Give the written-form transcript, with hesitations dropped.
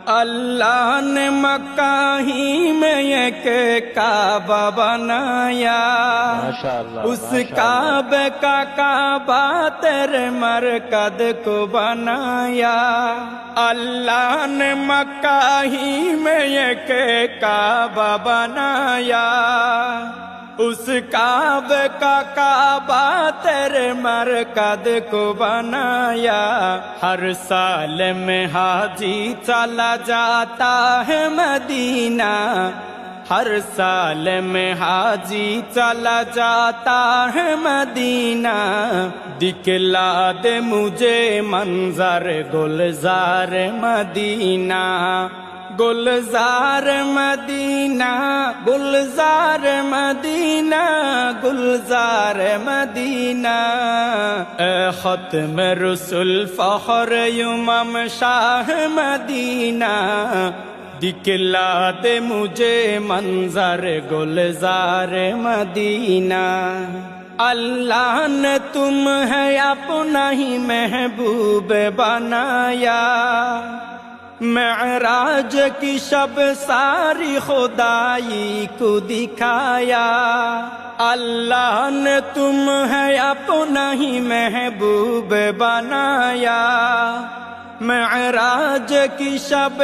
اللہ نے مکہ ہی میں ایک کعبہ بنایا، اس کعبے کا کعبہ تیرے مرکز کو بنایا۔ اللہ نے مکہ ہی میں ایک کعبہ بنایا، اس کعبے کا کعبہ تیرے مرکز کو بنایا۔ ہر سال میں حاجی چلا جاتا ہے مدینہ، ہر سال میں حاجی چلا جاتا ہے مدینہ۔ دکھلا دے مجھے منظر گلزار مدینہ، گلزار مدینہ، گلزار مدینہ، گلزار مدینہ۔ اے ختم رسول فخر امم شاہ مدینہ، دکھلا دے مجھے منظر گلزار مدینہ۔ اللہ نے تمہیں اپنا ہی محبوب بنایا، معراج کی شب ساری خدائی کو دکھایا۔ اللہ نے تمہیں اپنا ہی محبوب بنایا، معراج کی شب